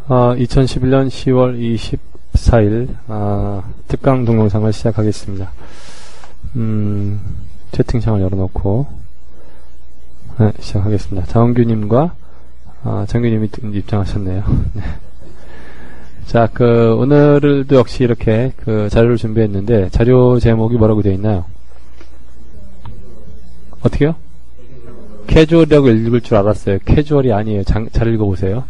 2011년 10월 24일 특강 동영상을 시작하겠습니다. 채팅창을 열어놓고 시작하겠습니다. 장원규님과 정규님이 입장하셨네요. 네. 자, 오늘도 역시 이렇게 자료를 준비했는데 자료 제목이 뭐라고 되어 있나요? 어떻게요? 캐주얼이라고 읽을 줄 알았어요. 캐주얼이 아니에요. 잘 읽어보세요.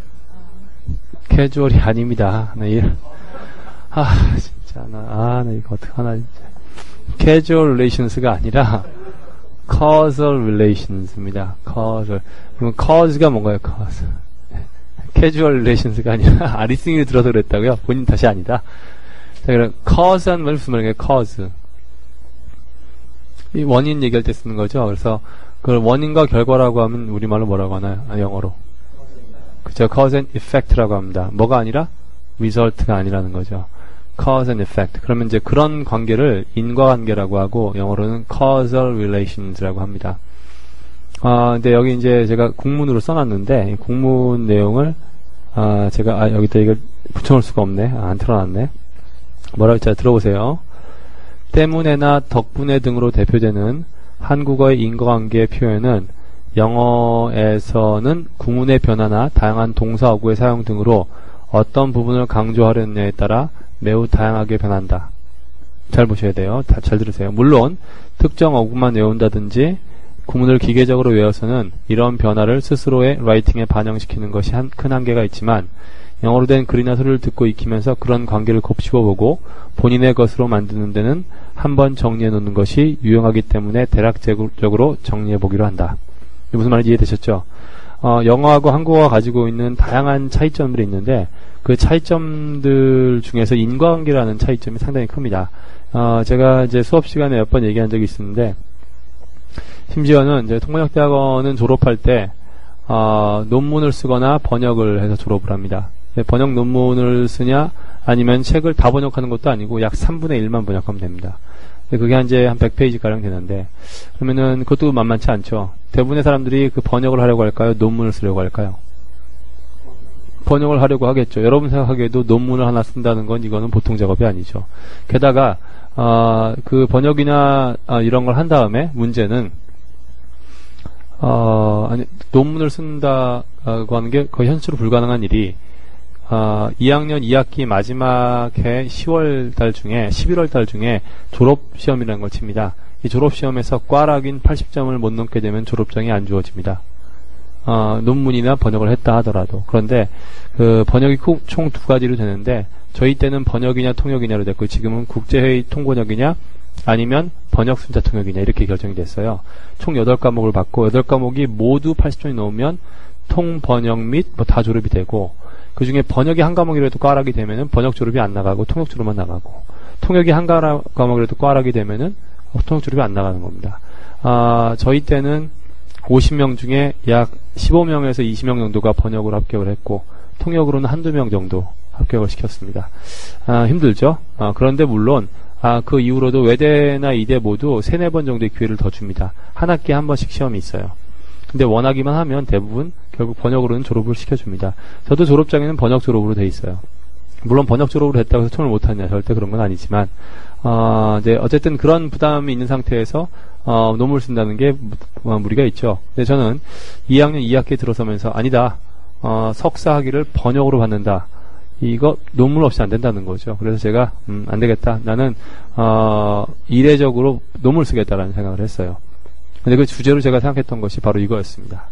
캐주얼이 아닙니다. 진짜 나 이거 어떡하나 진짜. 캐주얼 relations가 아니라 causal relations입니다. causal. 그럼 cause가 뭔가요? cause. 캐주얼 relations가 아니라 리스닝을 들어서 그랬다고요? 본인 탓이 아니다. 자, 그럼 cause한 말 무슨 말이에요? cause. 이 원인 얘기할 때 쓰는 거죠. 그래서 그걸 원인과 결과라고 하면 우리말로 뭐라고 하나요? 영어로. 그죠? cause and effect라고 합니다. 뭐가 아니라 result가 아니라는 거죠. cause and effect. 그러면 이제 그런 관계를 인과관계라고 하고 영어로는 causal relations라고 합니다. 근데 여기 이제 제가 국문으로 써놨는데 이 국문 내용을 제가 여기다 이걸 붙여놓을 수가 없네. 안 틀어놨네. 뭐라고 했죠? 들어보세요. 때문에나 덕분에 등으로 대표되는 한국어의 인과관계 표현은 영어에서는 구문의 변화나 다양한 동사 어구의 사용 등으로 어떤 부분을 강조하려느냐에 따라 매우 다양하게 변한다. 잘 보셔야 돼요. 잘 들으세요. 물론 특정 어구만 외운다든지 구문을 기계적으로 외워서는 이런 변화를 스스로의 라이팅에 반영시키는 것이 큰 한계가 있지만 영어로 된 글이나 소리를 듣고 익히면서 그런 관계를 곱씹어보고 본인의 것으로 만드는 데는 한번 정리해 놓는 것이 유용하기 때문에 대략적으로 정리해 보기로 한다. 무슨 말인지 이해되셨죠? 영어하고 한국어가 가지고 있는 다양한 차이점들이 있는데 그 차이점들 중에서 인과관계라는 차이점이 상당히 큽니다. 제가 이제 수업 시간에 몇 번 얘기한 적이 있었는데 심지어는 이제 통번역대학원은 졸업할 때 논문을 쓰거나 번역을 해서 졸업을 합니다. 번역 논문을 쓰냐 아니면 책을 다 번역하는 것도 아니고 약 3분의 1만 번역하면 됩니다. 그게 이제 한 100페이지가량 되는데 그러면은 그것도 만만치 않죠. 대부분의 사람들이 그 번역을 하려고 할까요? 논문을 쓰려고 할까요? 번역을 하려고 하겠죠. 여러분 생각하기에도 논문을 하나 쓴다는 건 이거는 보통 작업이 아니죠. 게다가 그 번역이나 이런 걸 한 다음에 문제는 논문을 쓴다고 하는 게 거의 현실로 불가능한 일이 2학년 2학기 마지막 해 10월 달 중에 11월 달 중에 졸업시험이라는 걸 칩니다. 이 졸업시험에서 꽈락인 80점을 못 넘게 되면 졸업장이 안 주어집니다. 논문이나 번역을 했다 하더라도. 그런데 그 번역이 총 두 가지로 되는데 저희 때는 번역이냐 통역이냐로 됐고 지금은 국제회의 통번역이냐 아니면 번역 순자 통역이냐 이렇게 결정이 됐어요. 총 8과목을 받고 8과목이 모두 80점이 넘으면 통번역 및 뭐 다 졸업이 되고 그 중에 번역이 한 과목이라도 꽈락이 되면은 번역 졸업이 안 나가고 통역 졸업만 나가고 통역이 한 과목이라도 꽈락이 되면은 통역 졸업이 안 나가는 겁니다. 저희 때는 50명 중에 약 15명에서 20명 정도가 번역으로 합격을 했고 통역으로는 한두 명 정도 합격을 시켰습니다. 힘들죠? 그런데 물론 그 이후로도 외대나 이대 모두 3-4번 정도의 기회를 더 줍니다. 한 학기에 한 번씩 시험이 있어요. 근데 원하기만 하면 대부분 결국 번역으로는 졸업을 시켜줍니다. 저도 졸업장에는 번역 졸업으로 돼 있어요. 물론 번역 졸업으로 했다고 해서 통을 못하냐 절대 그런 건 아니지만 이제 어쨌든 그런 부담이 있는 상태에서 논문을 쓴다는 게 무리가 있죠. 근데 저는 2학년 2학기에 들어서면서 아니다. 석사 학위를 번역으로 받는다. 이거 논문 없이 안 된다는 거죠. 그래서 제가 안 되겠다. 나는 이례적으로 논문을 쓰겠다라는 생각을 했어요. 근데 그 주제로 제가 생각했던 것이 바로 이거였습니다.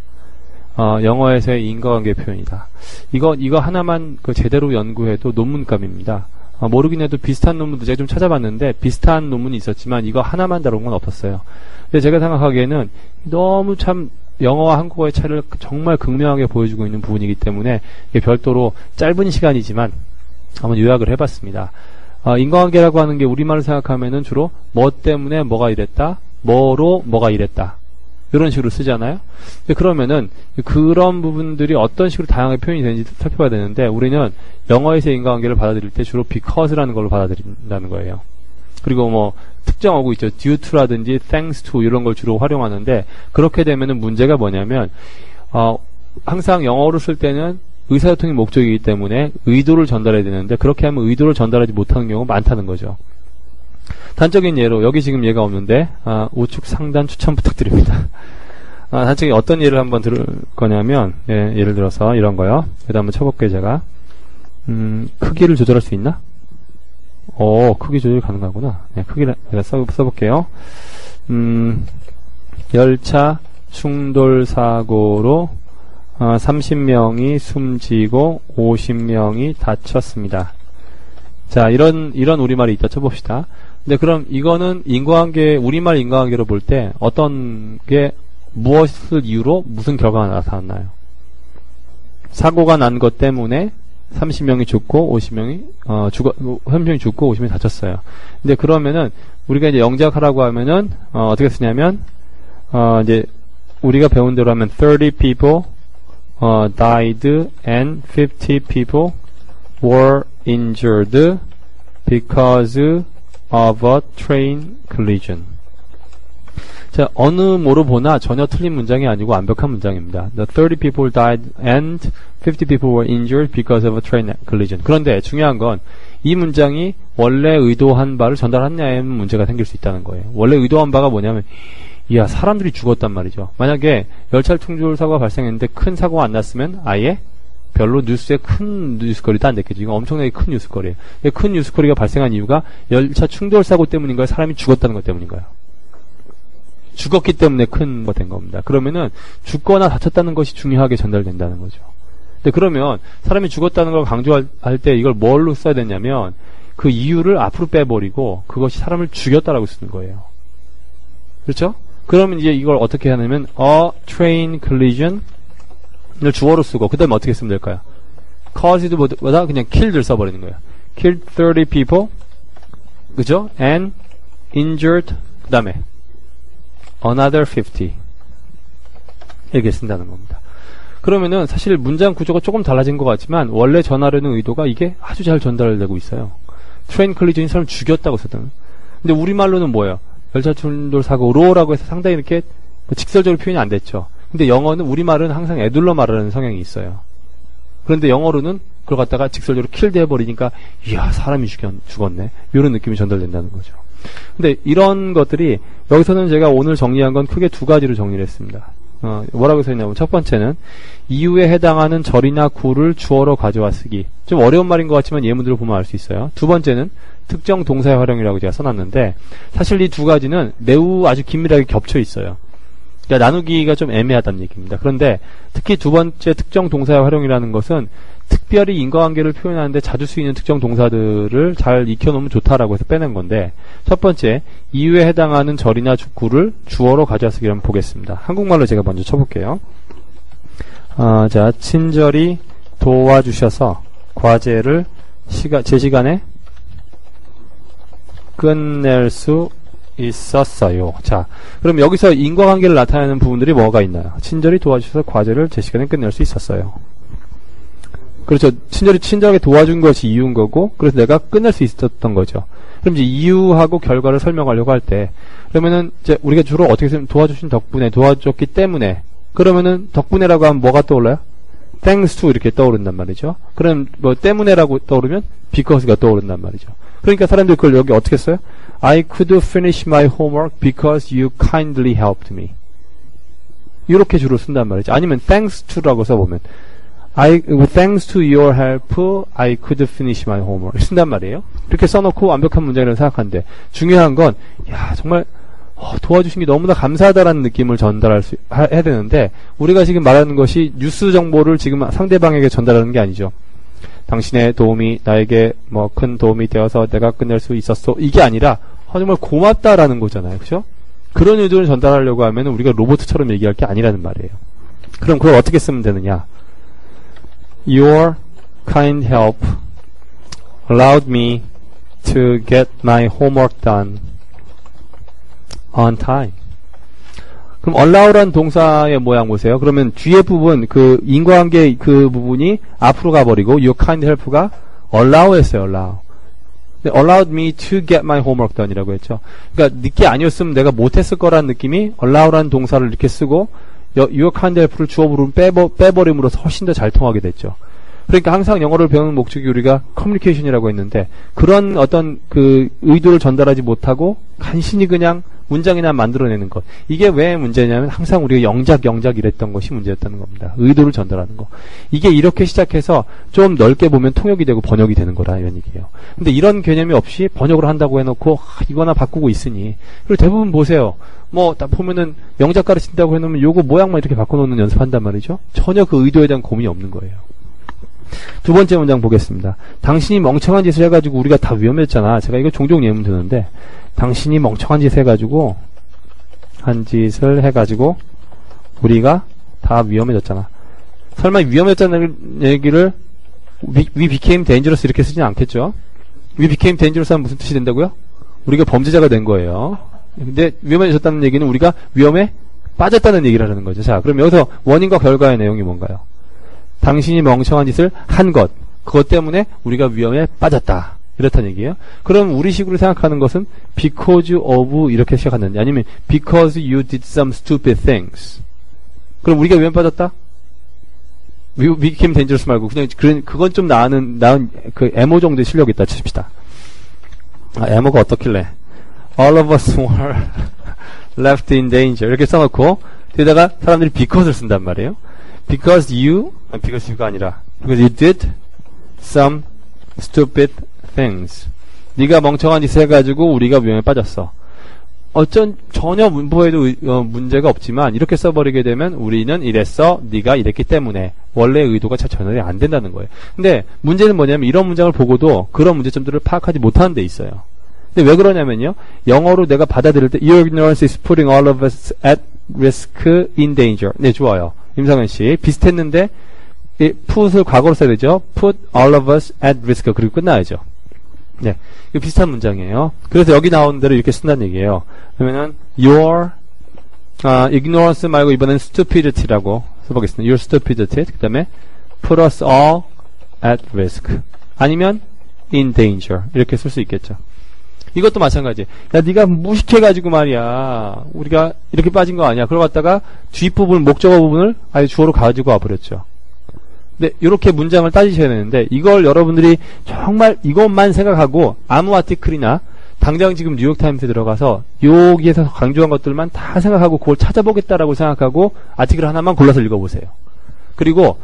영어에서의 인과관계 표현이다. 이거 하나만 제대로 연구해도 논문감입니다. 모르긴 해도 비슷한 논문도 제가 좀 찾아봤는데 비슷한 논문이 있었지만 이거 하나만 다룬 건 없었어요. 근데 제가 생각하기에는 너무 참 영어와 한국어의 차이를 정말 극명하게 보여주고 있는 부분이기 때문에 별도로 짧은 시간이지만 한번 요약을 해봤습니다. 인과관계라고 하는 게 우리말로 생각하면은 주로 뭐 때문에 뭐가 이랬다, 뭐로 뭐가 이랬다 이런 식으로 쓰잖아요. 그러면은 그런 부분들이 어떤 식으로 다양하게 표현이 되는지 살펴봐야 되는데 우리는 영어에서의 인과관계를 받아들일 때 주로 because라는 걸로 받아들인다는 거예요. 그리고 뭐 특정 어구 있죠. due to라든지 thanks to 이런 걸 주로 활용하는데 그렇게 되면은 문제가 뭐냐면 항상 영어로 쓸 때는 의사소통이 목적이기 때문에 의도를 전달해야 되는데 그렇게 하면 의도를 전달하지 못하는 경우가 많다는 거죠. 단적인 예로 여기 지금 얘가 없는데 우측 상단 추천 부탁드립니다. 단적인 어떤 예를 한번 들을 거냐면 예를 들어서 이런 거요. 여기다 한번 쳐볼게요. 제가 크기를 조절할 수 있나? 크기 조절이 가능하구나. 크기를 제가 써볼게요. 열차 충돌 사고로 30명이 숨지고 50명이 다쳤습니다. 자, 이런 우리말이 있다 쳐봅시다. 근데 그럼 이거는 인과관계, 우리말 인과관계로 볼 때 어떤 게 무엇을 이유로 무슨 결과가 나타났나요? 사고가 난 것 때문에 30명이 죽고 30명이 죽고 50명이 다쳤어요. 근데 그러면은 우리가 이제 영작하라고 하면은 어떻게 쓰냐면 이제 우리가 배운 대로 하면 30 people died and 50 people were injured because of a train collision. 자, 어느 모로 보나 전혀 틀린 문장이 아니고 완벽한 문장입니다. The 30 people died and 50 people were injured because of a train collision. 그런데 중요한 건 이 문장이 원래 의도한 바를 전달하느냐에 문제가 생길 수 있다는 거예요. 원래 의도한 바가 뭐냐면 이야, 사람들이 죽었단 말이죠. 만약에 열차 충돌 사고가 발생했는데 큰 사고가 안 났으면 아예 별로 뉴스에 큰 뉴스거리도 안 됐겠죠. 이건 엄청나게 큰 뉴스거리예요. 큰 뉴스거리가 발생한 이유가 열차 충돌 사고 때문인가요? 사람이 죽었다는 것 때문인가요? 죽었기 때문에 큰 거 된 겁니다. 그러면은 죽거나 다쳤다는 것이 중요하게 전달된다는 거죠. 근데 그러면 사람이 죽었다는 걸 강조할 때 이걸 뭘로 써야 되냐면 그 이유를 앞으로 빼버리고 그것이 사람을 죽였다라고 쓰는 거예요. 그렇죠? 그러면 이제 이걸 어떻게 하냐면 a train collision을 주어로 쓰고 그 다음에 어떻게 쓰면 될까요? caused보다 그냥 killed를 써버리는 거예요. killed 30 people, 그죠? and injured 그 다음에 another 50 이렇게 쓴다는 겁니다. 그러면은 사실 문장 구조가 조금 달라진 것 같지만 원래 전하려는 의도가 이게 아주 잘 전달되고 있어요. 트레인 컬리전이 사람을 죽였다고 썼다는. 근데 우리말로는 뭐예요? 열차 충돌 사고로라고 해서 상당히 이렇게 직설적으로 표현이 안 됐죠. 근데 영어는 우리말은 항상 애둘러 말하는 성향이 있어요. 그런데 영어로는 그걸 갖다가 직설적으로 킬드 해버리니까 이야, 사람이 죽었네, 이런 느낌이 전달된다는 거죠. 근데 이런 것들이 여기서는 제가 오늘 정리한 건 크게 두 가지로 정리를 했습니다. 뭐라고 써있냐면 첫 번째는 이유에 해당하는 절이나 구를 주어로 가져와 쓰기. 좀 어려운 말인 것 같지만 예문들을 보면 알 수 있어요. 두 번째는 특정 동사의 활용이라고 제가 써놨는데 사실 이 두 가지는 매우 아주 긴밀하게 겹쳐 있어요. 그러니까 나누기가 좀 애매하다는 얘기입니다. 그런데 특히 두 번째 특정 동사의 활용이라는 것은 특별히 인과관계를 표현하는데 자주 쓰이는 특정 동사들을 잘 익혀놓으면 좋다라고 해서 빼낸 건데 첫 번째, 이유에 해당하는 절이나 구를 주어로 가져와 쓰기를 한번 보겠습니다. 한국말로 제가 먼저 쳐볼게요. 자, 친절히 도와주셔서 과제를 제 시간에 끝낼 수 있었어요. 자, 그럼 여기서 인과관계를 나타내는 부분들이 뭐가 있나요? 친절히 도와주셔서 과제를 제 시간에 끝낼 수 있었어요. 그렇죠. 친절하게 도와준 것이 이유인 거고, 그래서 내가 끝낼 수 있었던 거죠. 그럼 이제 이유하고 결과를 설명하려고 할 때, 그러면은 이제 우리가 주로 어떻게 쓰면 도와주신 덕분에, 도와줬기 때문에, 그러면은 덕분에라고 하면 뭐가 떠올라요? thanks to 이렇게 떠오른단 말이죠. 그럼 뭐 때문에라고 떠오르면 because가 떠오른단 말이죠. 그러니까 사람들이 그걸 여기 어떻게 써요? I could finish my homework because you kindly helped me. 이렇게 주로 쓴단 말이죠. 아니면 thanks to라고 써보면 thanks to your help, I could finish my homework. 쓴단 말이에요. 이렇게 써놓고 완벽한 문장이라고 생각하는데, 중요한 건, 야, 정말, 도와주신 게 너무나 감사하다라는 느낌을 해야 되는데, 우리가 지금 말하는 것이 뉴스 정보를 지금 상대방에게 전달하는 게 아니죠. 당신의 도움이 나에게 큰 도움이 되어서 내가 끝낼 수 있었어. 이게 아니라, 정말 고맙다라는 거잖아요. 그죠? 그런 의도를 전달하려고 하면 우리가 로봇처럼 얘기할 게 아니라는 말이에요. 그럼 그걸 어떻게 쓰면 되느냐? Your kind help allowed me to get my homework done on time. 그럼 allow란 동사의 모양 보세요. 그러면 뒤에 부분, 그 인과관계 그 부분이 앞으로 가버리고 your kind help가 allow 했어요. allow. allowed me to get my homework done이라고 했죠. 그러니까 늦게 아니었으면 내가 못했을 거라는 느낌이 allow란 동사를 이렇게 쓰고 your kind help를 주어 부르면 빼버림으로써 훨씬 더 잘 통하게 됐죠. 그러니까 항상 영어를 배우는 목적이 우리가 커뮤니케이션이라고 했는데 그런 어떤 그 의도를 전달하지 못하고 간신히 그냥 문장이나 만들어내는 것. 이게 왜 문제냐면 항상 우리가 영작 이랬던 것이 문제였다는 겁니다. 의도를 전달하는 거. 이게 이렇게 시작해서 좀 넓게 보면 통역이 되고 번역이 되는 거라 이런 얘기예요. 근데 이런 개념이 없이 번역을 한다고 해놓고 이거나 바꾸고 있으니 그리고 대부분 보세요. 뭐 딱 보면은 영작 가르친다고 해놓으면 요거 모양만 이렇게 바꿔놓는 연습한단 말이죠. 전혀 그 의도에 대한 고민이 없는 거예요. 두 번째 문장 보겠습니다. 당신이 멍청한 짓을 해가지고 우리가 다 위험했잖아. 제가 이거 종종 예문 드는데 당신이 멍청한 짓을 해가지고 우리가 다 위험해졌잖아. 설마 위험해졌다는 얘기를 we became dangerous 이렇게 쓰지는 않겠죠? we became dangerous 하면 무슨 뜻이 된다고요? 우리가 범죄자가 된 거예요. 근데 위험해졌다는 얘기는 우리가 위험에 빠졌다는 얘기를 하는 거죠. 자, 그럼 여기서 원인과 결과의 내용이 뭔가요? 당신이 멍청한 짓을 한 것, 그것 때문에 우리가 위험에 빠졌다. 이렇다는 얘기예요. 그럼 우리식으로 생각하는 것은 because of 이렇게 시작하는데 아니면 because you did some stupid things. 그럼 우리가 위험에 빠졌다? we became dangerous 말고 그건 좀 나은 그 에모 정도의 실력이 있다 칩시다. 에모가 어떻길래 all of us were left in danger 이렇게 써놓고 뒤에다가 사람들이 because를 쓴단 말이에요. because you가 아니라 because you did some stupid things. 네가 멍청한 짓을 해가지고 우리가 위험에 빠졌어. 전혀 문법에도 문제가 없지만 이렇게 써버리게 되면 우리는 이랬어, 네가 이랬기 때문에 원래의 의도가 전달이 안 된다는 거예요. 근데 문제는 뭐냐면 이런 문장을 보고도 그런 문제점들을 파악하지 못하는 데 있어요. 근데 왜 그러냐면요. 영어로 내가 받아들일 때 Your ignorance is putting all of us at risk in danger. 네, 좋아요. 임상현 씨. 비슷했는데 put을 과거로 써야 되죠. Put all of us at risk. 그리고 끝나야죠. 네. 이거 비슷한 문장이에요. 그래서 여기 나오는 대로 이렇게 쓴다는 얘기예요. 그러면은 your ignorance 말고 이번엔 stupidity라고 써보겠습니다. Your stupidity. 그 다음에 put us all at risk. 아니면 in danger. 이렇게 쓸 수 있겠죠. 이것도 마찬가지. 야, 네가 무식해가지고 말이야. 우리가 이렇게 빠진 거 아니야. 그러고 갔다가 뒷부분, 목적어 부분을 아예 주어로 가지고 와버렸죠. 근데 이렇게 문장을 따지셔야 되는데 이걸 여러분들이 정말 이것만 생각하고 아무 아티클이나 당장 지금 뉴욕타임스에 들어가서 여기에서 강조한 것들만 다 생각하고 그걸 찾아보겠다라고 생각하고 아티클 하나만 골라서 읽어보세요. 그리고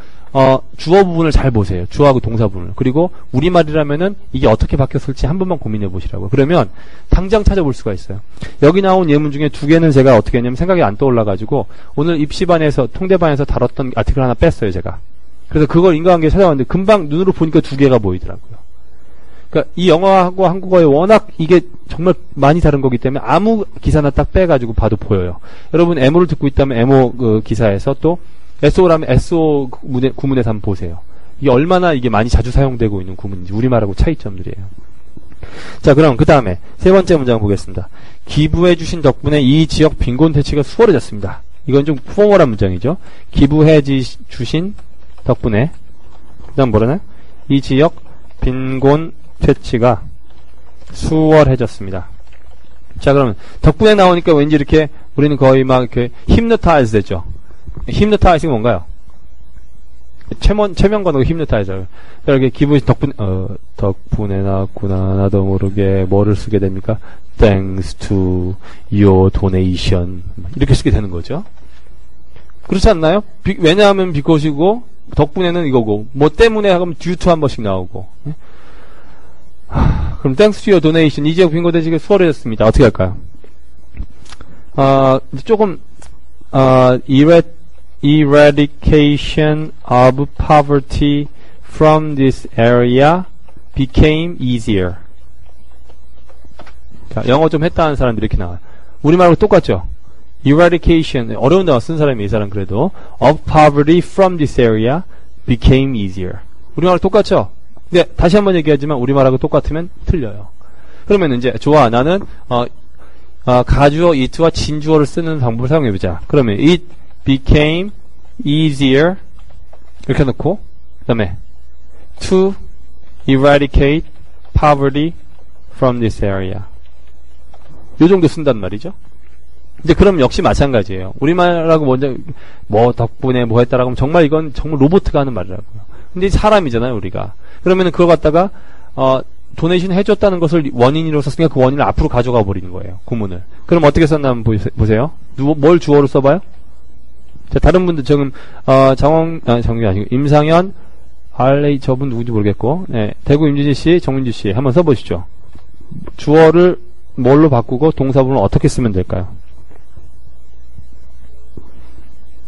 주어 부분을 잘 보세요. 주어하고 동사 부분을. 그리고 우리말이라면은 이게 어떻게 바뀌었을지 한 번만 고민해 보시라고요. 그러면 당장 찾아볼 수가 있어요. 여기 나온 예문 중에 두 개는 제가 어떻게 했냐면 생각이 안 떠올라가지고 오늘 입시반에서 통대반에서 다뤘던 아티클 하나 뺐어요. 제가. 그래서 그걸 인과관계 찾아봤는데 금방 눈으로 보니까 두 개가 보이더라고요. 그러니까 이 영어하고 한국어에 워낙 이게 정말 많이 다른 거기 때문에 아무 기사나 딱 빼가지고 봐도 보여요. 여러분 M오를 듣고 있다면 M오 그 기사에서 또 SO라면 SO 구문에서 한번 보세요. 이게 얼마나 이게 많이 자주 사용되고 있는 구문인지 우리말하고 차이점들이에요. 자, 그럼 그 다음에 세 번째 문장 보겠습니다. 기부해 주신 덕분에 이 지역 빈곤 퇴치가 수월해졌습니다. 이건 좀 포멀한 문장이죠. 기부해 주신 덕분에 그 다음 뭐라나요? 이 지역 빈곤 퇴치가 수월해졌습니다. 자, 그러면 덕분에 나오니까 왠지 이렇게 우리는 거의 막 이렇게 힘노타이즈 되죠. 힘노타이즈가 뭔가요? 최명관하고 힘노타이저. 이렇게 기분이 덕분에 나왔구나. 나도 모르게 뭐를 쓰게 됩니까? Thanks to your donation. 이렇게 쓰게 되는 거죠. 그렇지 않나요? 왜냐하면 because이고 덕분에는 이거고 뭐 때문에 하면 due to 한 번씩 나오고. 그럼 thanks to your donation 이 지역 빈곤 퇴치가 수월해졌습니다. 어떻게 할까요? 조금 eradication of poverty from this area became easier. 자, 영어 좀 했다는 사람들이 이렇게 나와요. 우리말하고 똑같죠? eradication, 어려운 단어 쓴 사람이 이 사람 그래도 of poverty from this area became easier. 우리말하고 똑같죠? 근데 다시 한번 얘기하지만 우리말하고 똑같으면 틀려요. 그러면 이제 좋아, 나는 가주어 it와 진주어를 쓰는 방법을 사용해보자. 그러면 it became easier 이렇게 놓고 그 다음에 to eradicate poverty from this area 요 정도 쓴단 말이죠. 근데 그럼 역시 마찬가지예요. 우리말하고 먼저 뭐 덕분에 뭐 했다라고 하면 정말 이건 정말 로봇가 하는 말이라고요. 근데 사람이잖아요, 우리가. 그러면은 그걸 갖다가, 도네이션 해줬다는 것을 원인으로 썼으니까 그 원인을 앞으로 가져가 버리는 거예요, 구문을. 그럼 어떻게 썼나 한번 보세요. 뭘 주어로 써봐요? 자, 다른 분들, 지금, 정규 아니고, 임상현, RA 저분 누군지 모르겠고, 네, 대구 임진희 씨, 정민주 씨, 한번 써보시죠. 주어를 뭘로 바꾸고 동사부분을 어떻게 쓰면 될까요?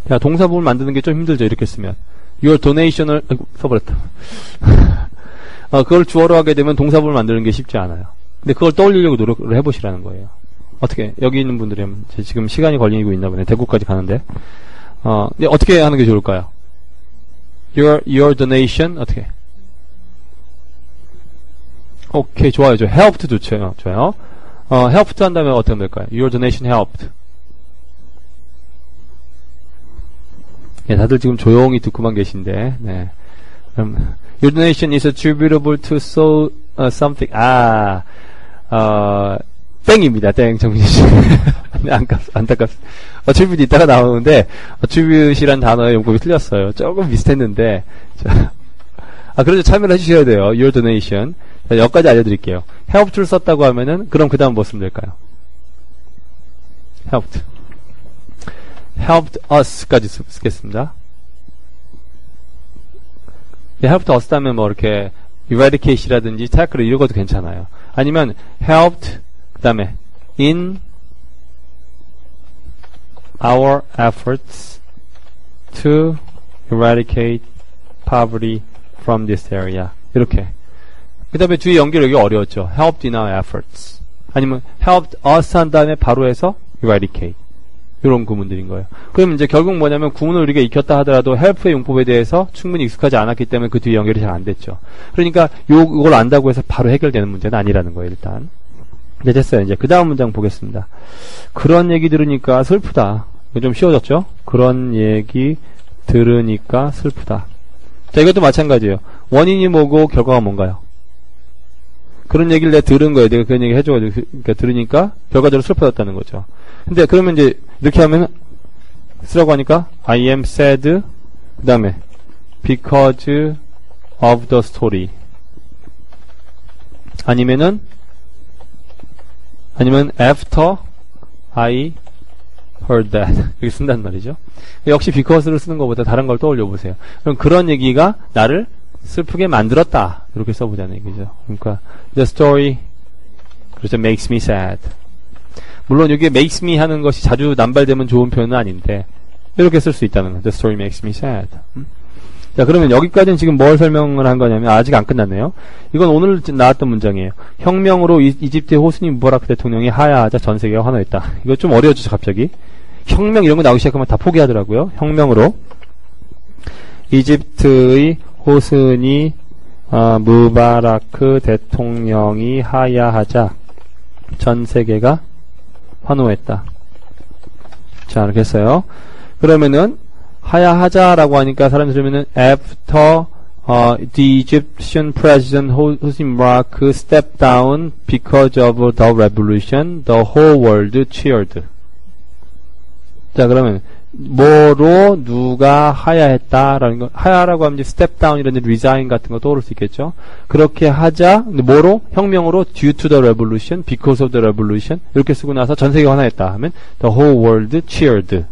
자, 동사부분을 만드는 게 좀 힘들죠, 이렇게 쓰면. Your donation을, 써버렸다. 그걸 주어로 하게 되면 동사부분을 만드는 게 쉽지 않아요. 근데 그걸 떠올리려고 노력을 해보시라는 거예요. 어떻게, 여기 있는 분들이 지금 시간이 걸리고 있나 보네. 대구까지 가는데. 근데 어떻게 하는 게 좋을까요? Your donation, 어떻게? 오케이, 좋아요. helped 좋죠. 좋아요. helped 한다면 어떻게 하면 될까요? Your donation helped. 예, 다들 지금 조용히 듣고만 계신데, 네. Your donation is attributable to something. 땡입니다. 땡, 정민씨 씨. 안타깝습니다. attribute 이따가 나오는데, attribute이란 단어의 용법이 틀렸어요. 조금 비슷했는데, 그래서 참여를 해주셔야 돼요. Your donation. 자, 여기까지 알려드릴게요. helped를 썼다고 하면은, 그럼 그 다음 뭐 쓰면 될까요? helped us까지 쓰겠습니다. helped us 다면 뭐 이렇게 eradicate이라든지 tackle 이런 것도 괜찮아요. 아니면 helped 그 다음에 in our efforts to eradicate poverty from this area. 이렇게. 그 다음에 뒤에 연결하기 어려웠죠. helped in our efforts. 아니면 helped us 한 다음에 바로 해서 eradicate. 이런 구문들인 거예요. 그럼 이제 결국 뭐냐면 구문을 우리가 익혔다 하더라도 help의 용법에 대해서 충분히 익숙하지 않았기 때문에 그 뒤에 연결이 잘 안 됐죠. 그러니까 이걸 안다고 해서 바로 해결되는 문제는 아니라는 거예요, 일단. 이제 됐어요. 이제 그 다음 문장 보겠습니다. 그런 얘기 들으니까 슬프다. 이거 좀 쉬워졌죠? 그런 얘기 들으니까 슬프다. 자, 이것도 마찬가지예요. 원인이 뭐고 결과가 뭔가요? 그런 얘기를 내가 들은 거예요. 내가 그런 얘기 해줘가지고, 그러니까 들으니까 결과적으로 슬퍼졌다는 거죠. 근데 그러면 이제 이렇게 하면 쓰라고 하니까 I am sad 그 다음에 because of the story 아니면 after I heard that 이렇게 쓴단 말이죠. 역시 because를 쓰는 것보다 다른 걸 떠올려 보세요. 그럼 그런 얘기가 나를 슬프게 만들었다 이렇게 써보자는 얘기죠. 그러니까 the story 그렇죠 makes me sad. 물론 여기에 makes me 하는 것이 자주 남발되면 좋은 표현은 아닌데 이렇게 쓸 수 있다는 거예요. The story makes me sad. 자, 그러면 여기까지는 지금 뭘 설명을 한 거냐면 아직 안 끝났네요. 이건 오늘 나왔던 문장이에요. 혁명으로 이집트의 호스니 무바라크 대통령이 하야하자 전 세계가 환호했다. 이거 좀 어려워지죠 갑자기. 혁명 이런 거 나오기 시작하면 다 포기하더라고요. 혁명으로 이집트의 호스니 무바라크 대통령이 하야하자 전 세계가 환호했다. 자, 이렇게 했어요. 그러면은 하야하자라고 하니까 사람들이 들으면은 after the Egyptian president Hosni Mubarak stepped down because of the revolution, the whole world cheered. 자, 그러면 뭐로 누가 하야했다라는 거, 하야라고 하면 이제 step down이라든지 resign 같은 거 떠오를 수 있겠죠. 그렇게 하자, 뭐로 혁명으로 due to the revolution, because of the revolution 이렇게 쓰고 나서 전 세계가 하나였다 하면 the whole world cheered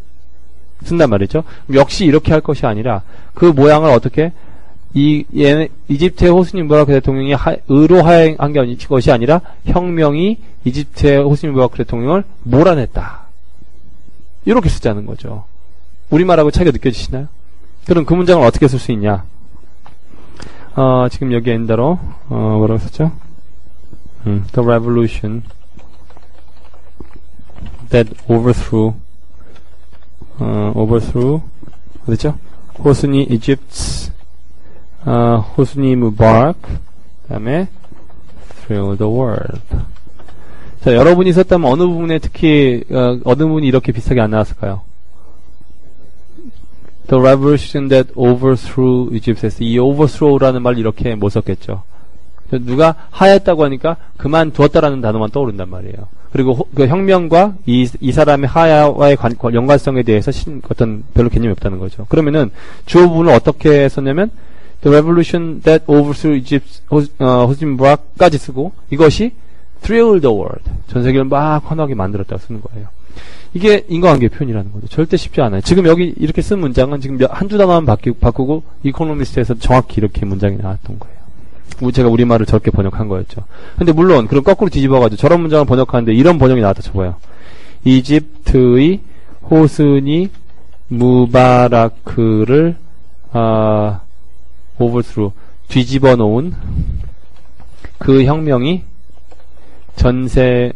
쓴단 말이죠. 역시 이렇게 할 것이 아니라 그 모양을 어떻게 이집트의 호스니 무바라크 대통령이 의로 하야한 것이 아니라 혁명이 이집트의 호스니 무바라크 대통령을 몰아냈다. 이렇게 쓰자는 거죠. 우리말하고 차이가 느껴지시나요? 그럼 그 문장을 어떻게 쓸 수 있냐? 지금 여기 엔더로 뭐라고 썼죠? The revolution that overthrew 어딨죠? 호스니 Egypt's 호스니 무바라크 그 다음에 through the world. 자, 여러분이 썼다면 어느 부분에 특히 어느 부분이 이렇게 비슷하게 안 나왔을까요? The revolution that overthrew Egypt. 이 overthrow라는 말 이렇게 못 썼겠죠. 누가 하야했다고 하니까 그만두었다라는 단어만 떠오른단 말이에요. 그리고 그 혁명과 이 사람의 하야와의 연관성에 대해서 어떤 별로 개념이 없다는 거죠. 그러면은 주어 부분을 어떻게 썼냐면 The revolution that overthrew Egypt, 호스니 무바락까지 쓰고, 이것이 thrilled the world. 전 세계를 막 환하게 만들었다고 쓰는 거예요. 이게 인과관계 표현이라는 거죠. 절대 쉽지 않아요. 지금 여기 이렇게 쓴 문장은 지금 한두 단어만 바꾸고 이코노미스트에서 정확히 이렇게 문장이 나왔던 거예요. 제가 우리말을 저렇게 번역한 거였죠. 근데 물론 그럼 거꾸로 뒤집어가지고 저런 문장을 번역하는데 이런 번역이 나왔다 쳐봐요. 이집트의 호스니 무바라크를 overthrow 뒤집어 놓은 그 혁명이 전 세계를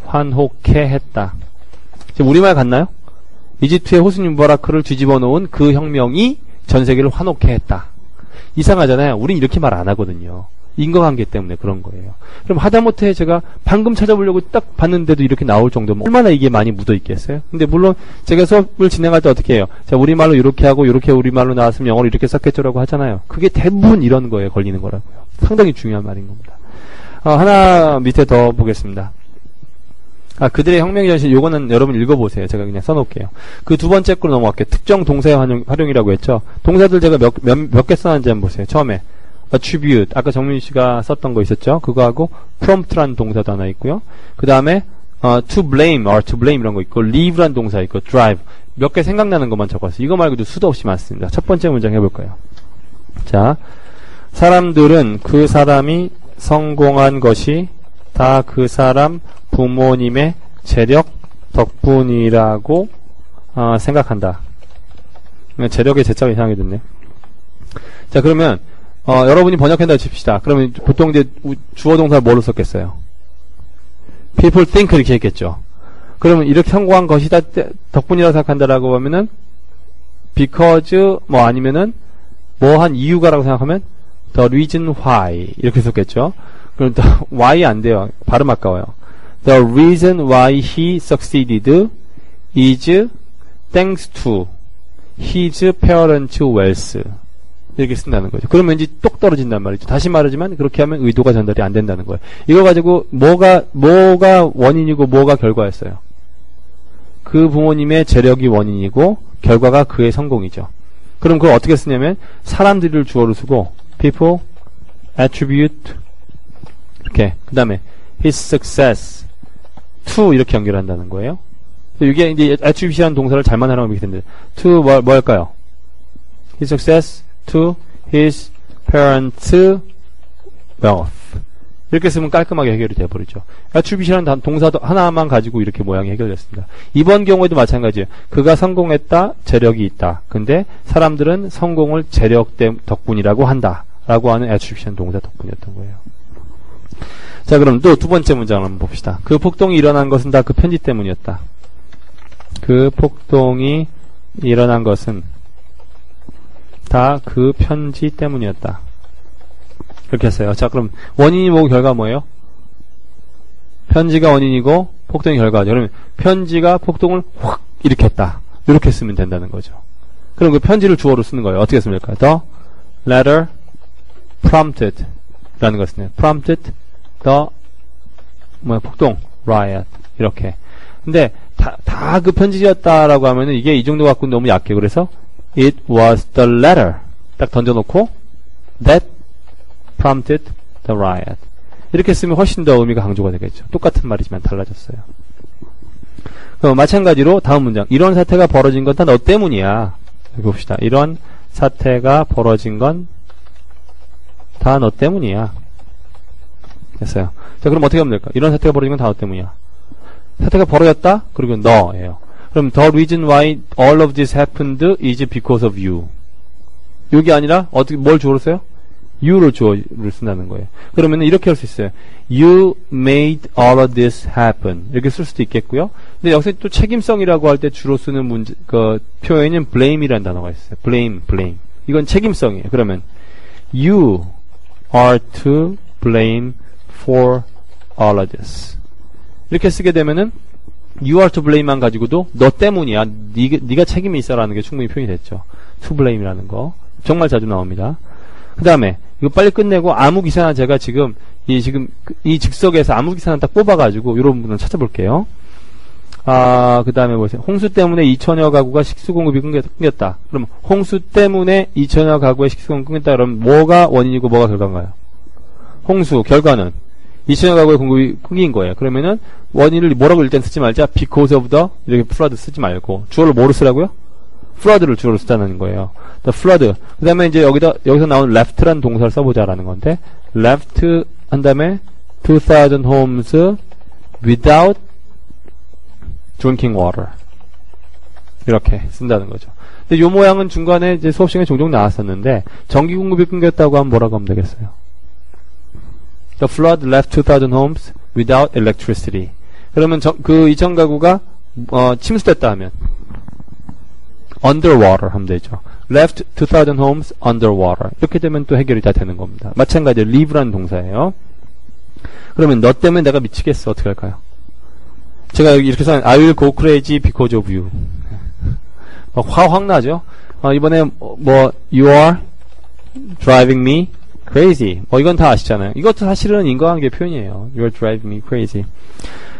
환혹해 했다. 지금 우리말 같나요? 이집트의 호스니 무바라크를 뒤집어 놓은 그 혁명이 전 세계를 환혹해 했다. 이상하잖아요. 우린 이렇게 말 안 하거든요. 인과관계 때문에 그런 거예요. 그럼 하다못해 제가 방금 찾아보려고 딱 봤는데도 이렇게 나올 정도면 얼마나 이게 많이 묻어 있겠어요? 근데 물론 제가 수업을 진행할 때 어떻게 해요? 자, 우리말로 이렇게 하고 이렇게 우리말로 나왔으면 영어로 이렇게 썼겠죠라고 하잖아요. 그게 대부분 이런 거에 걸리는 거라고요. 상당히 중요한 말인 겁니다. 하나 밑에 더 보겠습니다. 그들의 혁명의 전신, 요거는 여러분 읽어보세요. 제가 그냥 써놓을게요. 그 두 번째 거로 넘어갈게요. 특정 동사의 활용이라고 했죠. 동사들 제가 몇 개 써놨는지 한번 보세요. 처음에 attribute, 아까 정민 씨가 썼던 거 있었죠? 그거하고 prompt라는 동사도 하나 있고요. 그 다음에 to blame, or to blame 이런 거 있고, leave라는 동사 있고, drive. 몇 개 생각나는 것만 적었어요. 이거 말고도 수도 없이 많습니다. 첫 번째 문장 해볼까요? 자, 사람들은 그 사람이 성공한 것이 다 그 사람 부모님의 재력 덕분이라고 생각한다. 재력의 재자가 이상하게 됐네. 자, 그러면 여러분이 번역한다고 칩시다. 그러면 보통 이제 주어 동사를 뭘로 썼겠어요? People think 이렇게 했겠죠. 그러면 이렇게 성공한 것이 다 덕분이라고 생각한다라고 하면은 because 뭐 아니면은 뭐 한 이유가라고 생각하면 the reason why 이렇게 썼겠죠. 그럼 why 안 돼요. 발음 아까워요. The reason why he succeeded is thanks to his parents' wealth. 이렇게 쓴다는 거죠. 그러면 이제 똑 떨어진단 말이죠. 다시 말하지만 그렇게 하면 의도가 전달이 안 된다는 거예요. 이거 가지고 뭐가 원인이고 뭐가 결과였어요. 그 부모님의 재력이 원인이고 결과가 그의 성공이죠. 그럼 그걸 어떻게 쓰냐면 사람들을 주어로 쓰고 people attribute 이렇게 그 다음에 his success to 이렇게 연결한다는 거예요. 이게 이제 attribute이라는 동사를 잘만 하라고 이렇게 되는데 to 뭐 할까요? his success to his parents' wealth 이렇게 쓰면 깔끔하게 해결이 되어버리죠. attribute이라는 동사도 하나만 가지고 이렇게 모양이 해결됐습니다. 이번 경우에도 마찬가지예요. 그가 성공했다, 재력이 있다. 근데 사람들은 성공을 재력 덕분이라고 한다 라고 하는 attribute이라는 동사 덕분이었던 거예요. 자, 그럼 또 두 번째 문장을 한번 봅시다. 그 폭동이 일어난 것은 다 그 편지 때문이었다. 그 폭동이 일어난 것은 다 그 편지 때문이었다. 이렇게 했어요. 자, 그럼 원인이 뭐고 결과 뭐예요? 편지가 원인이고 폭동이 결과죠. 그러면 편지가 폭동을 확 일으켰다. 이렇게 쓰면 된다는 거죠. 그럼 그 편지를 주어로 쓰는 거예요. 어떻게 쓰면 될까요? The letter prompted 라는 것은 prompted the 폭동 riot 이렇게. 근데 다 그 편지였다라고 하면은 이게 이 정도 갖고는 너무 약해요. 그래서 it was the letter 딱 던져놓고 that prompted the riot 이렇게 쓰면 훨씬 더 의미가 강조가 되겠죠. 똑같은 말이지만 달라졌어요. 그럼 마찬가지로 다음 문장 이런 사태가 벌어진 건 다 너 때문이야. 여기 봅시다. 이런 사태가 벌어진 건 다 너 때문이야. 됐어요. 자, 그럼 어떻게 하면 될까? 이런 사태가 벌어진 건 다 너 때문이야. 사태가 벌어졌다? 그리고 너예요. 그럼 the reason why all of this happened is because of you. 여기 아니라 어떻게 뭘 주어로 써요? you를 주어를 쓴다는 거예요. 그러면 이렇게 할 수 있어요. You made all of this happen. 이렇게 쓸 수도 있겠고요. 근데 여기서 또 책임성이라고 할 때 주로 쓰는 표현은 blame이라는 단어가 있어요. blame. 이건 책임성이에요. 그러면 you are to blame for all of this. 이렇게 쓰게 되면은 you are to blame만 가지고도 너 때문이야. 네가 책임이 있어라는 게 충분히 표현이 됐죠. to blame이라는 거 정말 자주 나옵니다. 그 다음에 이거 빨리 끝내고 아무 기사나 제가 지금 이 즉석에서 아무 기사나 딱 뽑아가지고 이런 부분을 찾아볼게요. 그 다음에 보세요. 홍수 때문에 2천여 가구가 식수 공급이 끊겼다. 그럼 홍수 때문에 2천여 가구의 식수 공급이 끊겼다. 그럼 뭐가 원인이고 뭐가 결과인가요? 홍수, 결과는 2천여 가구의 공급이 끊긴 거예요. 그러면은 원인을 뭐라고 일단 쓰지 말자. because of the 이렇게 flood 쓰지 말고 주어를 뭐로 쓰라고요? flood를 주어로 쓰자는 거예요. the flood. 그 다음에 이제 여기서 나온 left란 동사를 써보자라는 건데 left 한 다음에 2,000 homes without drinking water. 이렇게 쓴다는 거죠. 근데 요 모양은 중간에 이제 수업 시간에 종종 나왔었는데, 전기 공급이 끊겼다고 하면 뭐라고 하면 되겠어요? The flood left 2,000 homes without electricity. 그러면 그 2,000 가구가, 침수됐다 하면, underwater 하면 되죠. left 2,000 homes underwater. 이렇게 되면 또 해결이 다 되는 겁니다. 마찬가지로 live라는 동사예요. 그러면 너 때문에 내가 미치겠어. 어떻게 할까요? 제가 여기 이렇게 써요. I will go crazy because of you. 화 확 나죠? 이번에 you are driving me crazy. 이건 다 아시잖아요. 이것도 사실은 인과관계 표현이에요. You are driving me crazy.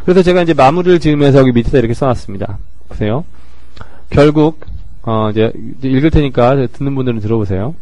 그래서 제가 이제 마무리를 지으면서 여기 밑에다 이렇게 써놨습니다. 보세요. 결국 이제 읽을 테니까 듣는 분들은 들어보세요.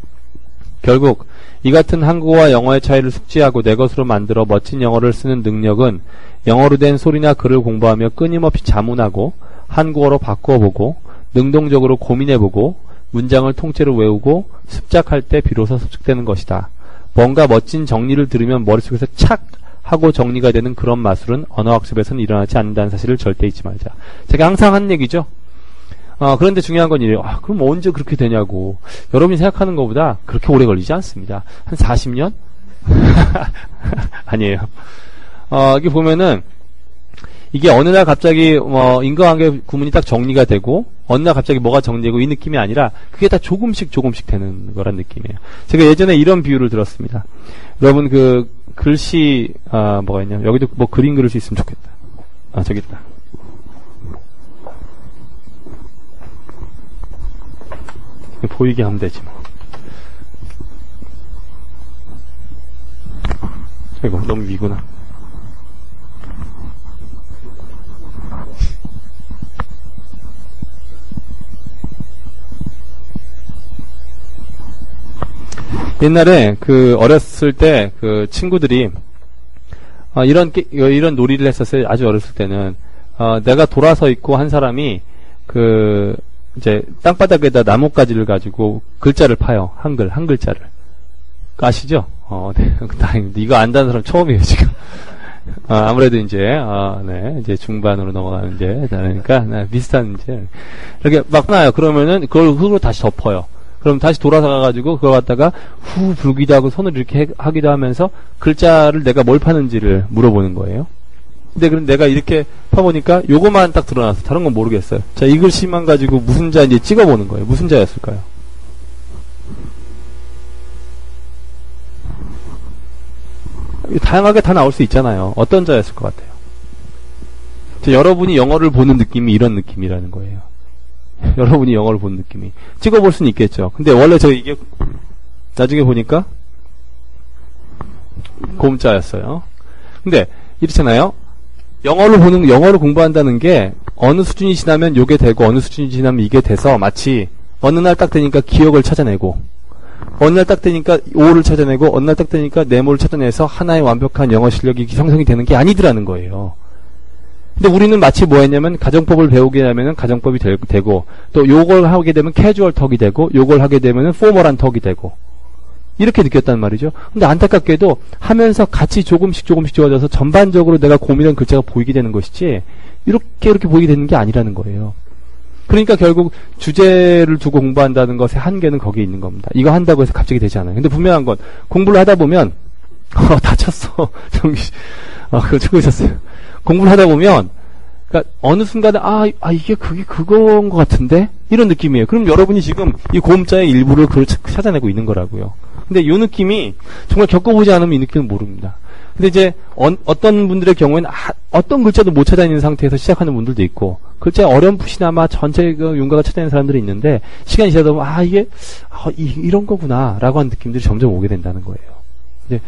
결국 이 같은 한국어와 영어의 차이를 숙지하고 내 것으로 만들어 멋진 영어를 쓰는 능력은 영어로 된 소리나 글을 공부하며 끊임없이 자문하고 한국어로 바꿔보고 능동적으로 고민해보고 문장을 통째로 외우고 습작할 때 비로소 습득되는 것이다. 뭔가 멋진 정리를 들으면 머릿속에서 착 하고 정리가 되는 그런 마술은 언어학습에서는 일어나지 않는다는 사실을 절대 잊지 말자. 제가 항상 하는 얘기죠. 그런데 중요한 건 이래요. 그럼 언제 그렇게 되냐고. 여러분이 생각하는 것보다 그렇게 오래 걸리지 않습니다. 한 40년? 아니에요. 이게 보면은, 이게 어느 날 갑자기, 인과관계 구문이 딱 정리가 되고, 어느 날 갑자기 뭐가 정리되고 이 느낌이 아니라, 그게 다 조금씩 되는 거란 느낌이에요. 제가 예전에 이런 비유를 들었습니다. 여러분 글씨, 뭐가 있냐. 여기도 그림 그릴 수 있으면 좋겠다. 저기 있다. 보이게 하면 되지 뭐. 이거 너무 위구나. 옛날에 어렸을 때 친구들이 이런 놀이를 했었어요. 아주 어렸을 때는 내가 돌아서 있고 한 사람이 이제 땅바닥에다 나뭇가지를 가지고 글자를 파요. 한 글자를. 아시죠? 네. 다행입니다. 이거 안다는 사람 처음이에요, 지금. 아무래도 이제 중반으로 넘어가는 그러니까 비슷한 이렇게 막 나요. 그러면은 그걸 흙으로 다시 덮어요. 그럼 다시 돌아서 가가지고 그걸 갖다가 후 불기도 하고 손을 이렇게 하기도 하면서 글자를 내가 뭘 파는지를 물어보는 거예요. 근데 그럼 내가 이렇게 파보니까 요거만 딱 드러나서 다른 건 모르겠어요. 자, 이 글씨만 가지고 무슨 자인지 찍어보는 거예요. 무슨 자였을까요? 다양하게 다 나올 수 있잖아요. 어떤 자였을 것 같아요? 자, 여러분이 영어를 보는 느낌이 이런 느낌이라는 거예요. 여러분이 영어를 보는 느낌이. 찍어볼 수는 있겠죠. 근데 원래 이게 나중에 보니까 곰자였어요. 근데 이렇잖아요. 영어를 공부한다는 게 어느 수준이 지나면 요게 되고 어느 수준이 지나면 이게 돼서 마치 어느 날 딱 되니까 기억을 찾아내고 어느 날 딱 되니까 오를 찾아내고 어느 날 딱 되니까 네모를 찾아내서 하나의 완벽한 영어 실력이 형성이 되는 게 아니더라는 거예요. 근데 우리는 마치 뭐 했냐면 가정법을 배우게 되면은 가정법이 되고 또 요걸 하게 되면 캐주얼 턱이 되고 요걸 하게 되면은 포멀한 턱이 되고 이렇게 느꼈단 말이죠. 근데 안타깝게도 하면서 같이 조금씩 좋아져서 전반적으로 내가 고민한 글자가 보이게 되는 것이지 이렇게 보이게 되는 게 아니라는 거예요. 그러니까 결국 주제를 두고 공부한다는 것의 한계는 거기에 있는 겁니다. 이거 한다고 해서 갑자기 되지 않아요. 근데 분명한 건 공부를 하다 보면 다쳤어. 그거 치고 있었어요. 공부를 하다 보면 그러니까 어느 순간에 이게 그건 것 같은데 이런 느낌이에요. 그럼 여러분이 지금 이 고음자의 일부를 그걸 찾아내고 있는 거라고요. 근데 이 느낌이 정말 겪어보지 않으면 이 느낌은 모릅니다. 근데 이제 어떤 분들의 경우에는 어떤 글자도 못 찾아내는 상태에서 시작하는 분들도 있고 글자 어렴풋이나마 전체 윤곽을 찾아내는 사람들이 있는데 시간이 지나다 보면 이게 이런 거구나 라고 하는 느낌들이 점점 오게 된다는 거예요. 근데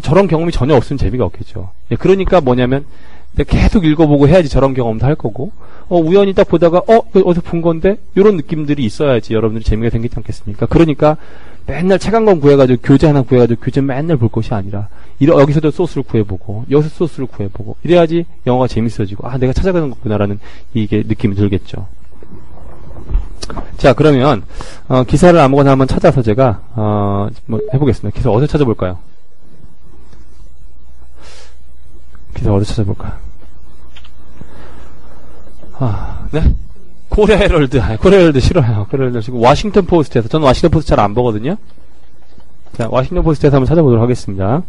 저런 경험이 전혀 없으면 재미가 없겠죠. 그러니까 뭐냐면 계속 읽어보고 해야지 저런 경험도 할 거고, 우연히 딱 보다가, 이거 어디서 본 건데? 요런 느낌들이 있어야지 여러분들이 재미가 생기지 않겠습니까? 그러니까 맨날 책 한 권 구해가지고 교재 하나 구해가지고 교재 맨날 볼 것이 아니라, 여기서도 소스를 구해보고, 여기서 소스를 구해보고, 이래야지 영어가 재밌어지고, 내가 찾아가는 거구나라는 이게 느낌이 들겠죠. 자, 그러면, 기사를 아무거나 한번 찾아서 제가, 해보겠습니다. 기사 어디서 찾아볼까요? 기사 어디서 찾아볼까요? 네? 코리아 헤럴드. 코리아 헤럴드 싫어요. 코리아 헤럴드 지금 워싱턴 포스트에서, 저는 워싱턴 포스트 잘 안 보거든요. 자, 워싱턴 포스트에서 한번 찾아보도록 하겠습니다.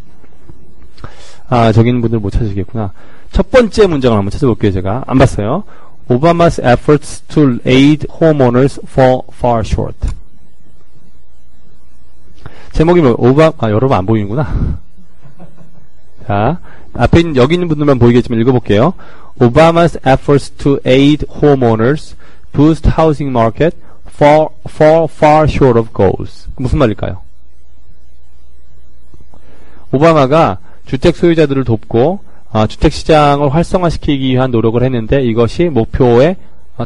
저기 있는 분들 못 찾으시겠구나. 첫 번째 문장을 한번 찾아볼게요, 제가. 안 봤어요. Obama's efforts to aid homeowners fall far short. 제목이 여러분 안 보이는구나. 자, 앞에 있는, 여기 있는 분들만 보이겠지만 읽어볼게요. Obama's efforts to aid homeowners boost housing market fall far short of goals. 무슨 말일까요? 오바마가 주택 소유자들을 돕고 주택 시장을 활성화시키기 위한 노력을 했는데 이것이 목표에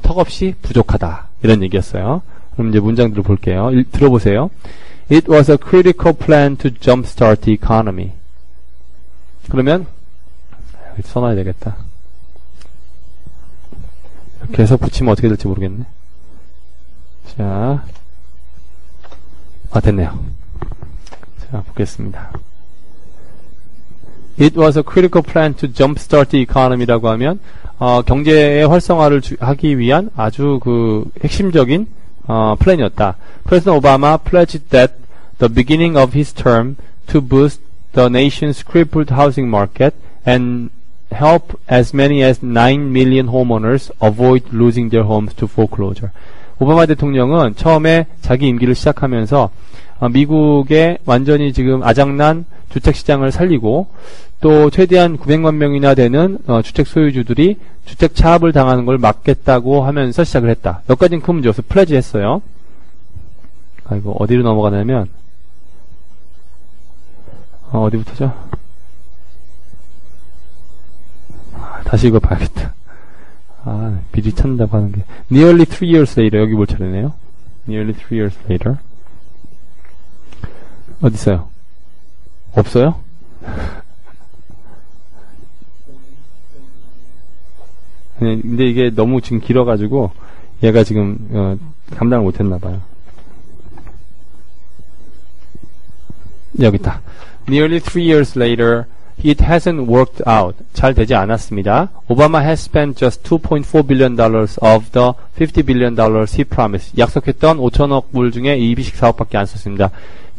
턱없이 부족하다. 이런 얘기였어요. 그럼 이제 문장들을 볼게요. 들어보세요. It was a critical plan to jumpstart the economy. 그러면 여기 써놔야 되겠다. 이렇게 해서 붙이면 어떻게 될지 모르겠네. 자, 됐네요. 자, 보겠습니다. It was a critical plan to jumpstart the economy라고 하면 경제의 활성화를 하기 위한 아주 핵심적인 플랜이었다. President Obama pledged that the beginning of his term to boost the nation's crippled housing market and help as many as 9 million homeowners avoid losing their homes to foreclosure. 오바마 대통령은 처음에 자기 임기를 시작하면서 미국의 완전히 지금 아작난 주택시장을 살리고 또 최대한 900만 명이나 되는 주택 소유주들이 주택 차압을 당하는 걸 막겠다고 하면서 시작을 했다. 몇 가지는 큰 문제여서 플래지 했어요. 이거 어디로 넘어가냐면 어디부터죠? 다시 이거 봐야겠다. 미리 찾는다고 하는 게 Nearly 3 years later. 여기 볼 차례네요. Nearly 3 years later. 어디 있어요? 없어요? 근데 이게 너무 지금 길어가지고 얘가 지금 감당을 못했나봐요. 여기 있다. Nearly 3 years later, it hasn't worked out. 잘 되지 않았습니다. Obama has spent just $2.4 billion of the $50 billion he promised. 약속했던 5천억 불 중에 이비식 사업밖에 안 썼습니다.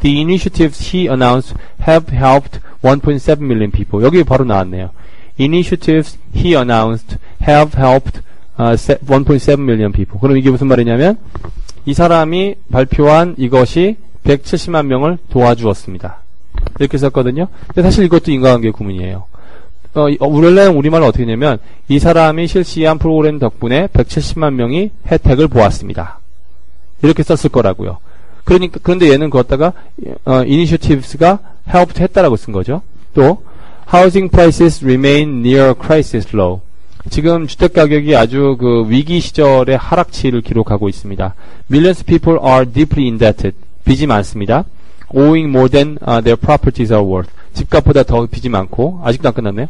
The initiatives he announced have helped 1.7 million people. 여기 바로 나왔네요. Initiatives he announced have helped 1.7 million people. 그럼 이게 무슨 말이냐면 이 사람이 발표한 이것이 170만 명을 도와주었습니다. 이렇게 썼거든요. 근데 사실 이것도 인과관계 구문이에요. 원래 우리말로 어떻게 하냐면 이 사람이 실시한 프로그램 덕분에 170만 명이 혜택을 보았습니다. 이렇게 썼을 거라고요. 그런데 얘는 그었다가 initiatives가 helped 했다라고 쓴 거죠. 또 housing prices remain near crisis low. 지금 주택 가격이 아주 위기 시절의 하락치를 기록하고 있습니다. Millions of people are deeply indebted. 빚이 많습니다. Owing more than their properties are worth. 집값보다 더 빚이 많고 아직도 안 끝났네요.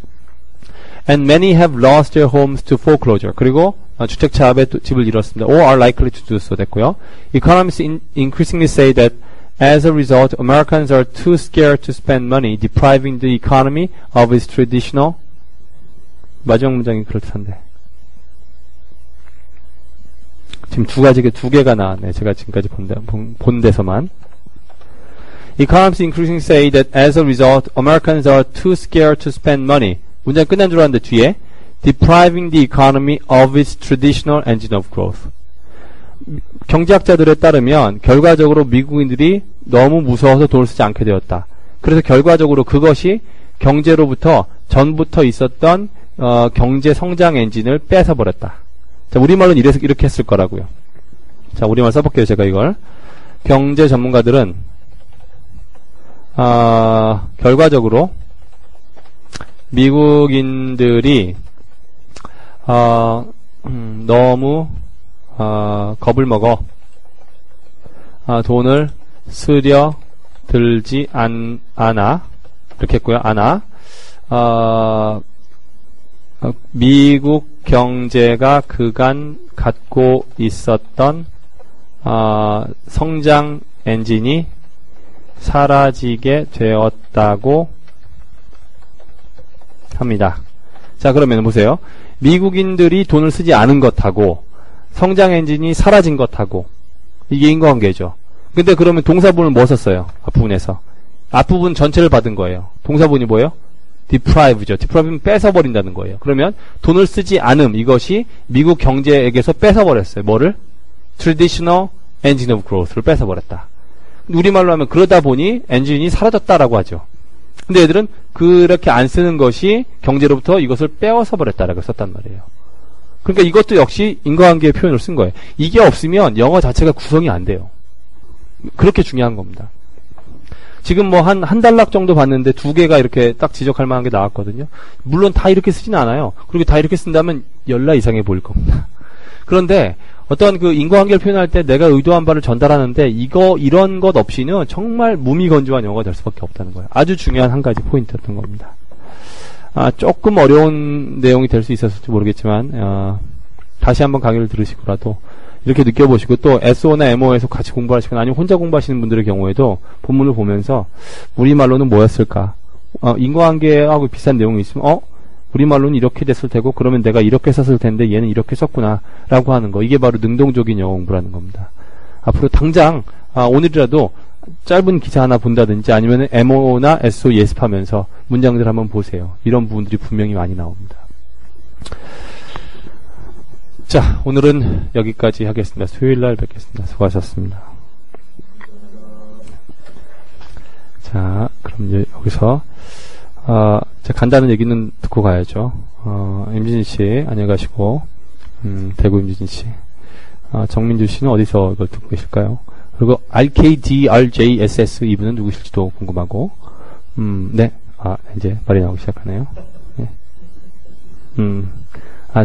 And many have lost their homes to foreclosure. 그리고 주택 차압에 집을 잃었습니다. Or are likely to do so 됐고요. Economists increasingly say that as a result, Americans are too scared to spend money, depriving the economy of its traditional. 마지막 문장이 그렇던데. 지금 두 개가 나왔네. 제가 지금까지 본 데서만. Economists increasingly say that as a result, Americans are too scared to spend money. 문장 끝난 줄 알았는데 뒤에 depriving the economy of its traditional engine of growth. 경제학자들에 따르면 결과적으로 미국인들이 너무 무서워서 돈을 쓰지 않게 되었다. 그래서 결과적으로 그것이 경제로부터 전부터 있었던 경제 성장 엔진을 뺏어버렸다. 자, 우리말로는 이렇게 했을 거라고요. 자, 우리말 써볼게요. 제가 이걸. 경제 전문가들은 결과적으로 미국인들이 너무 겁을 먹어 돈을 쓰려 들지 않아 이렇게 했고요. 않아 미국 경제가 그간 갖고 있었던 성장 엔진이 사라지게 되었다고 합니다. 자, 그러면 보세요. 미국인들이 돈을 쓰지 않은 것하고 성장 엔진이 사라진 것하고 이게 인과관계죠. 근데 그러면 동사분을 뭐 썼어요? 앞부분에서. 앞부분 전체를 받은 거예요. 동사분이 뭐예요? deprive죠. deprive는 뺏어버린다는 거예요. 그러면 돈을 쓰지 않음 이것이 미국 경제에게서 뺏어버렸어요. 뭐를? traditional engine of growth를 뺏어버렸다. 우리말로 하면 그러다 보니 엔진이 사라졌다라고 하죠. 근데 얘들은 그렇게 안 쓰는 것이 경제로부터 이것을 빼앗아 버렸다라고 썼단 말이에요. 그러니까 이것도 역시 인과관계의 표현을 쓴 거예요. 이게 없으면 영어 자체가 구성이 안 돼요. 그렇게 중요한 겁니다. 지금 뭐 한 단락 정도 봤는데 2개가 이렇게 딱 지적할 만한 게 나왔거든요. 물론 다 이렇게 쓰진 않아요. 그리고 다 이렇게 쓴다면 열나 이상해 보일 겁니다. 그런데 어떤 그 인과관계를 표현할 때 내가 의도한 바를 전달하는데 이런 것 없이는 정말 무미건조한 영어가 될 수밖에 없다는 거예요. 아주 중요한 한 가지 포인트였던 겁니다. 조금 어려운 내용이 될 수 있었을지 모르겠지만 다시 한번 강의를 들으시고라도 이렇게 느껴보시고 또 SO나 MO에서 같이 공부하시거나 아니면 혼자 공부하시는 분들의 경우에도 본문을 보면서 우리말로는 뭐였을까? 인과관계하고 비슷한 내용이 있으면 우리말로는 이렇게 됐을 테고 그러면 내가 이렇게 썼을 텐데 얘는 이렇게 썼구나 라고 하는 거. 이게 바로 능동적인 영어 공부라는 겁니다. 앞으로 당장 오늘이라도 짧은 기사 하나 본다든지 아니면 MO나 SO 예습하면서 문장들 한번 보세요. 이런 부분들이 분명히 많이 나옵니다. 자, 오늘은 여기까지 하겠습니다. 수요일날 뵙겠습니다. 수고하셨습니다. 자, 그럼 이제 여기서 자, 간단한 얘기는 듣고 가야죠. 임진희 씨, 안녕히 가시고, 대구 임진희 씨. 정민주 씨는 어디서 이걸 듣고 계실까요? 그리고 RKDRJSS 이분은 누구실지도 궁금하고, 네. 이제 말이 나오기 시작하네요. 네.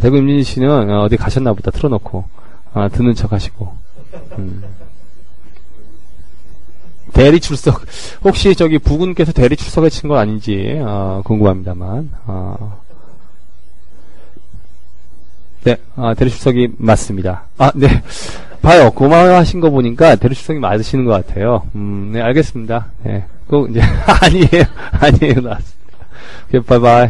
대구 임진희 씨는 어디 가셨나 보다 틀어놓고, 듣는 척 하시고, 대리 출석. 혹시 저기 부군께서 대리 출석에 친 건 아닌지 궁금합니다만. 네, 대리 출석이 맞습니다. 네. 봐요. 고마워하신 거 보니까 대리 출석이 맞으시는 것 같아요. 네, 알겠습니다. 네. 꼭 이제 아니에요. 나왔습니다. 오케이, 바이바이.